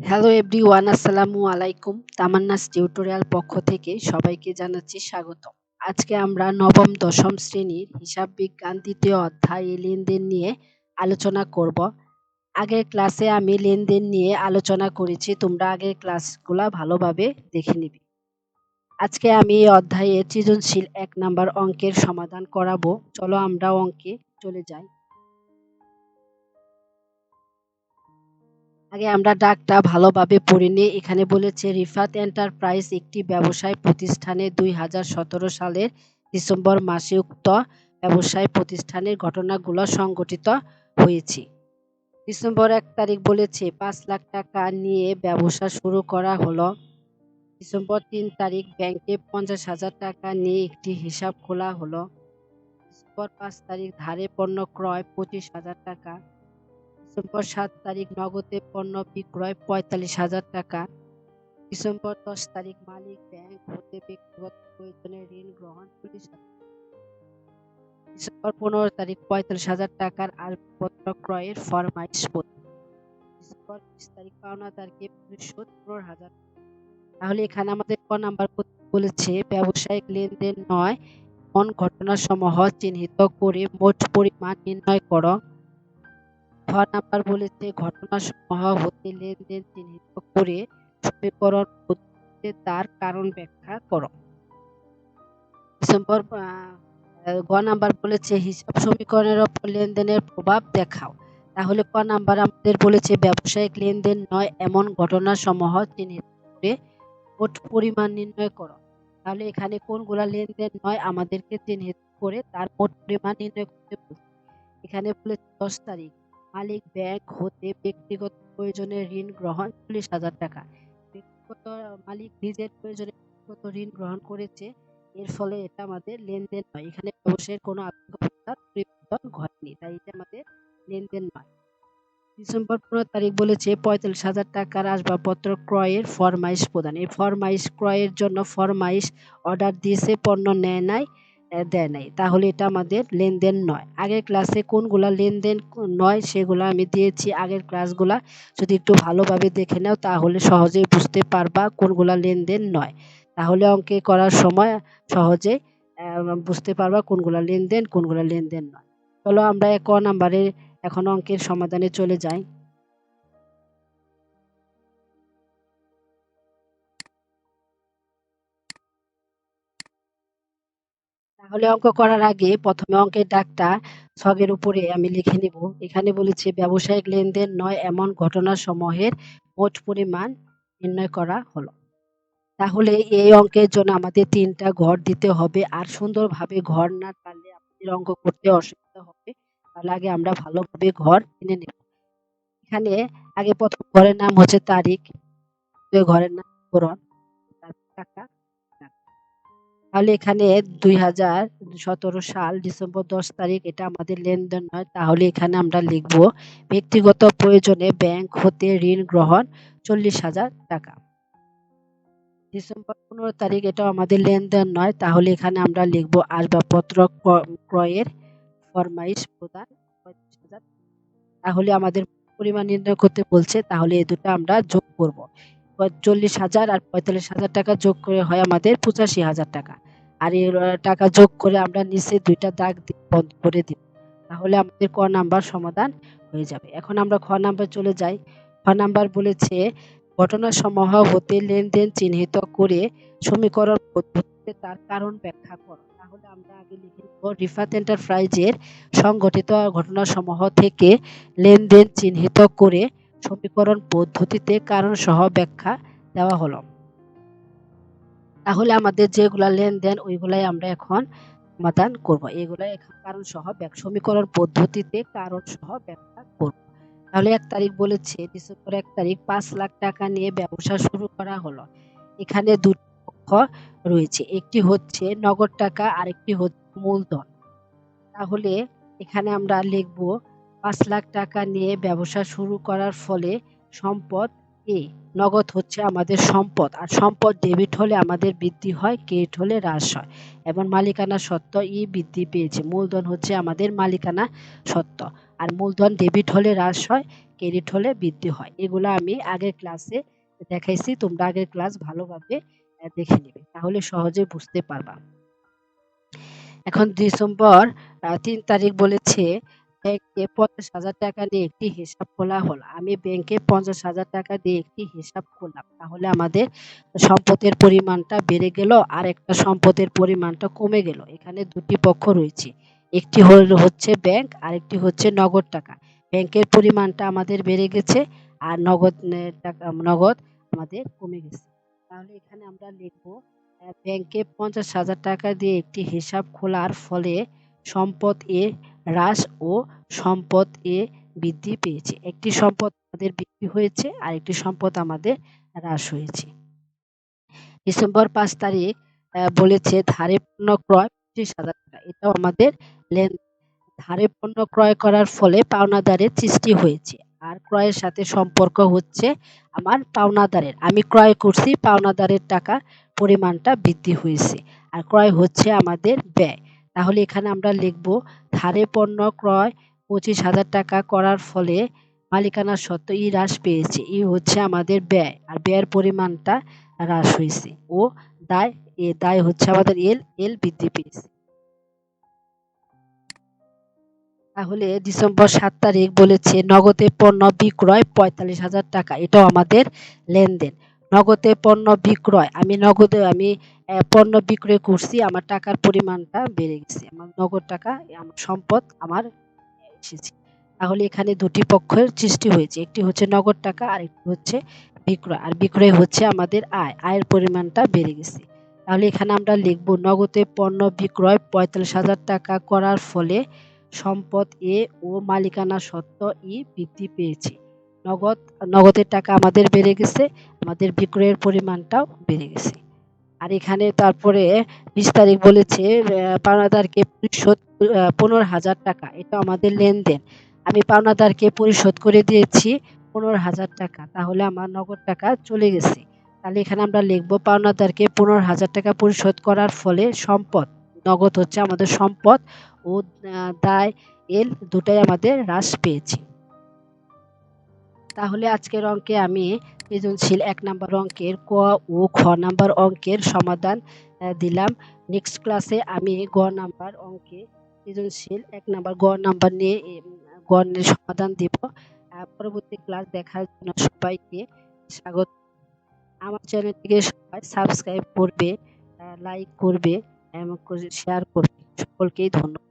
Hello everyone, আসসালামু আলাইকুম। Tamanna's tutorial পক্ষ থেকে সবাইকে জানাচ্ছি স্বাগত। আজকে আমরা নবম দশম শ্রেণীর হিসাব বিজ্ঞান দ্বিতীয় অধ্যায় লেনদেন নিয়ে আলোচনা করব। আগের ক্লাসে আমি লেনদেন নিয়ে আলোচনা করেছি, তোমরা আগের ক্লাসগুলা ভালোভাবে দেখে নিবে। আজকে আমি এই অধ্যায়ে সৃজনশীল 1 নাম্বার অঙ্কের সমাধান করাবো। চলো আমরা অঙ্কে চলে যাই। আগে আমরা ডাকটা ভালোভাবে পড়ে নিই। এখানে বলেছে রিফাত এন্টারপ্রাইজ একটি ব্যবসায় প্রতিষ্ঠানে 2017 সালের ডিসেম্বর মাসে উক্ত ব্যবসায় প্রতিষ্ঠানের ঘটনাগুলো সংঘটিত হয়েছে। ডিসেম্বর 1 তারিখ বলেছে 5 লাখ টাকা নিয়ে ব্যবসা শুরু করা হলো। ডিসেম্বর 3 তারিখ ব্যাংকে 50,000 টাকা নিয়ে একটি হিসাব খোলা হলো। ডিসেম্বর 5 তারিখ ধারে পণ্য ক্রয় 25,000 টাকা। ডিসেম্বর 7 তারিখ নগদে পণ্য বিক্রয় 45,000 টাকা। ডিসেম্বর 10 তারিখ মালিক ব্যাংক হতে ব্যক্তিগত প্রয়োজনে ঋণ গ্রহণ 40,000। ডিসেম্বর 15 তারিখ 45,000 টাকার আসবাবপত্র ক্রয়ের ফরমাইশ প্রদান। ডিসেম্বর 20 তারিখ পাওনাদারকে পরিশোধ 15,000। তাহলে এখানে আমাদের ক নাম্বার বলেছে ব্যবসায়িক লেনদেন নয় এমন ঘটনাসমূহ চিহ্নিত করে মোট পরিমাণ নির্ণয় করো। খ নাম্বার বলেছে ঘটনাসমূহ হতে লেনদেন চিহ্নিত করে সমীকরণ পদ্ধতিতে তার কারণ ব্যাখ্যা করো। গ নাম্বার বলেছে হিসাব সমীকরণের উপর লেনদেনের প্রভাব দেখাও। তাহলে ক নাম্বার আমাদের বলেছে ব্যবসায়িক লেনদেন নয় এমন ঘটনাসমূহ চিহ্নিত করে মোট পরিমাণ নির্ণয় করো। তাহলে এখানে কোনগুলা লেনদেন নয় আমাদেরকে চিহ্নিত করে তার মোট পরিমাণ নির্ণয় করতে বলছে। এখানে বলেছে 10 তারিখ মালিক ব্যাংক হতে ব্যক্তিগত প্রয়োজনে ঋণ গ্রহণ 40,000 টাকা। ব্যক্তিগত মালিক নিজের প্রয়োজনে ব্যক্তিগত ঋণ গ্রহণ করেছে, এর ফলে এটা আমাদের লেনদেন নয়। এখানে ব্যবসায়ের কোনো আর্থিক অবস্থার পরিবর্তন ঘটেনি, তাই এটা আমাদের লেনদেন নয়। ডিসেম্বর 15 তারিখ বলেছে 45,000 টাকার আসবাবপত্র ক্রয়ের ফরমাইশ প্রদান। এই ফরমাইশ ক্রয়ের জন্য ফরমাইশ অর্ডার দিয়েছে, পণ্য নেয় নাই, দেয় নাই, তাহলে এটা আমাদের লেনদেন নয়। আগের ক্লাসে কোনগুলা লেনদেন নয় সেগুলো আমি দিয়েছি। আগের ক্লাসগুলা যদি একটু ভালোভাবে দেখে নাও তাহলে সহজেই বুঝতে পারবা কোনগুলা লেনদেন নয়। তাহলে অঙ্কে করার সময় সহজে বুঝতে পারবা কোনগুলা লেনদেন কোনগুলা লেনদেন নয়। চলো আমরা ক নাম্বারের এখন অঙ্কের সমাধানে চলে যাই। তাহলে অঙ্ক করার আগে প্রথমে অঙ্কের দাগটা ছকের উপরে আমি লিখে নিব। এখানে বলেছে ব্যবসায়িক লেনদেন নয় এমন ঘটনাসমূহের মোট পরিমাণ নির্ণয় করা হলো। তাহলে এই অঙ্কের জন্য আমাদের 3টা ঘর দিতে হবে, আর সুন্দরভাবে ঘর না টানলে আমাদের অঙ্ক করতে অসুবিধা হবে। তাহলে আগে আমরা ভালোভাবে ঘর টেনে নেব। এখানে আগে প্রথম ঘরের নাম হচ্ছে তারিখ, দ্বিতীয় ঘরের নাম বিবরণ, তারপর টাকা। তাহলে এখানে 2017 সাল ডিসেম্বর 10 তারিখ এটা আমাদের লেনদেন নয়। তাহলে এখানে আমরা লিখব ব্যক্তিগত প্রয়োজনে ব্যাংক হতে ঋণ গ্রহণ 40,000 টাকা। ডিসেম্বর 15 তারিখ এটাও আমাদের লেনদেন নয়। তাহলে এখানে আমরা লিখব আসবাবপত্র ক্রয়ের ফরমাইশ প্রদান 35,000। তাহলে আমাদের পরিমাণ নির্ণয় করতে বলছে, তাহলে এই দুটো আমরা যোগ করব। 40,000 আর 45,000 টাকা যোগ করে হয় আমাদের 85,000 টাকা। আর এই টাকা যোগ করে আমরা নিচে 2টা দাগ বন্ধ করে দিব। তাহলে আমাদের ক নাম্বার সমাধান হয়ে যাবে। এখন আমরা খ নাম্বার চলে যাই। খ নাম্বার বলেছে ঘটনাসমূহ হতে লেনদেন চিহ্নিত করে সমীকরণ পদ্ধতিতে তার কারণ ব্যাখ্যা করো। তাহলে আমরা আগে লিখে নেব রিফাত এন্টারপ্রাইজের সংঘটিত ঘটনাসমূহ থেকে লেনদেন চিহ্নিত করে সমীকরণ পদ্ধতিতে কারণ সহ ব্যাখ্যা দেওয়া হলো। তাহলে আমাদের যেগুলা লেনদেন ওইগুলাই আমরা এখন সমাধান করব। এগুলাই এখন কারণ সহ সমীকরণ পদ্ধতিতে কারণ সহ ব্যাখ্যা করব। তাহলে 1 তারিখ বলেছে ডিসেম্বর 1 তারিখ 5 লাখ টাকা নিয়ে ব্যবসা শুরু করা হলো। এখানে দুটি পক্ষ রয়েছে, একটি হচ্ছে নগদ টাকা আর একটি হচ্ছে মূলধন। তাহলে এখানে আমরা লিখব 5 লাখ টাকা নিয়ে ব্যবসা শুরু করার ফলে সম্পদ এ, নগদ হচ্ছে আমাদের সম্পদ, আর সম্পদ ডেবিট হলে আমাদের বৃদ্ধি হয়, ক্রেডিট হলে হ্রাস হয়, এবং মালিকানা সত্ত্ব ই বৃদ্ধি পেয়েছে। মূলধন হচ্ছে আমাদের মালিকানা সত্ত্ব, আর মূলধন ডেবিট হলে হ্রাস হয়, ক্রেডিট হলে বৃদ্ধি হয়। এগুলো আমি আগের ক্লাসে দেখাইছি, তোমরা আগের ক্লাস ভালোভাবে দেখে নেবে, তাহলে সহজে বুঝতে পারবা। এখন ডিসেম্বর ৩ তারিখ বলেছে ব্যাংকে ৫০,০০০ টাকা নিয়ে একটি হিসাব খোলা হলো। আমি ব্যাংকে ৫০,০০০ টাকা দিয়ে একটি হিসাব খুললাম, তাহলে আমাদের সম্পদের পরিমাণটা বেড়ে গেল আর একটা সম্পদের পরিমাণটা কমে গেল। এখানে দুটি পক্ষ রয়েছে, একটি হচ্ছে ব্যাংক আর একটি হচ্ছে নগদ টাকা। ব্যাংকের পরিমাণটা আমাদের বেড়ে গেছে আর নগদ আমাদের কমে গেছে। তাহলে এখানে আমরা লিখবো ব্যাংকে ৫০,০০০ টাকা দিয়ে একটি হিসাব খোলার ফলে সম্পদ এ হ্রাস ও সম্পদ এ বৃদ্ধি পেয়েছে। একটি সম্পদ আমাদের বৃদ্ধি হয়েছে আর একটি সম্পদ আমাদের হ্রাস হয়েছে। ডিসেম্বর ৫ তারিখ বলেছে ধারে পণ্য ক্রয় ২৫,০০০ টাকা। এটাও আমাদের লেনদেন। ধারে পণ্য ক্রয় করার ফলে পাওনাদারের সৃষ্টি হয়েছে আর ক্রয়ের সাথে সম্পর্ক হচ্ছে আমার পাওনাদারের। আমি ক্রয় করছি, পাওনাদারের টাকা পরিমাণটা বৃদ্ধি হয়েছে আর ক্রয় হচ্ছে আমাদের ব্যয়। তাহলে এখানে আমরা লিখব ধারে পণ্য ক্রয় ২৫,০০০ টাকা করার ফলে মালিকানা সত্ত্ব ই হ্রাস পেয়েছে। ই হচ্ছে আমাদের ব্যয় আর ব্যয়ের পরিমাণটা হ্রাস হয়েছে ও দায় হচ্ছে আমাদের এল বৃদ্ধি পেয়েছে। তাহলে ডিসেম্বর ৭ তারিখ বলেছে নগদে পণ্য বিক্রয় ৪৫,০০০ টাকা। এটাও আমাদের লেনদেন। নগদে পণ্য বিক্রয়, আমি পণ্য বিক্রয় করছি, আমার টাকার পরিমাণটা বেড়ে গেছে, আমার নগদ টাকা আমার সম্পদ আমার এসেছে। তাহলে এখানে দুটি পক্ষের সৃষ্টি হয়েছে, একটি হচ্ছে নগদ টাকা আর একটি হচ্ছে বিক্রয়। আর বিক্রয় হচ্ছে আমাদের আয়ের পরিমাণটা বেড়ে গেছে। তাহলে এখানে আমরা লিখব নগদে পণ্য বিক্রয় ৪৫,০০০ টাকা করার ফলে সম্পদ এ ও মালিকানা সত্ত্ব ই বৃদ্ধি পেয়েছে। নগদের টাকা আমাদের বেড়ে গেছে, আমাদের বিক্রয়ের পরিমাণটাও বেড়ে গেছে। আর এখানে তারপরে ২০ তারিখ বলেছে পাওনাদারকে পরিশোধ ১৫,০০০ টাকা। এটা আমাদের লেনদেন। আমি পাওনাদারকে পরিশোধ করে দিয়েছি ১৫,০০০ টাকা, তাহলে আমার নগদ টাকা চলে গেছে। তাহলে এখানে আমরা লিখব পাওনাদারকে ১৫,০০০ টাকা পরিশোধ করার ফলে সম্পদ, নগদ হচ্ছে আমাদের সম্পদ ও দায় দুটাই আমাদের হ্রাস পেয়েছে। তাহলে আজকের অঙ্কে আমি সৃজনশীল ১ নাম্বার অঙ্কের ক ও খ নাম্বার অঙ্কের সমাধান দিলাম। নেক্সট ক্লাসে আমি গ নাম্বার অঙ্কে সৃজনশীল ১ নাম্বার গ নাম্বার নিয়ে সমাধান দিব। পরবর্তী ক্লাস দেখার জন্য সবাইকে স্বাগত। আমার চ্যানেলটিকে সবাই সাবস্ক্রাইব করবে, লাইক করবে এবং শেয়ার করবে। সকলকেই ধন্যবাদ।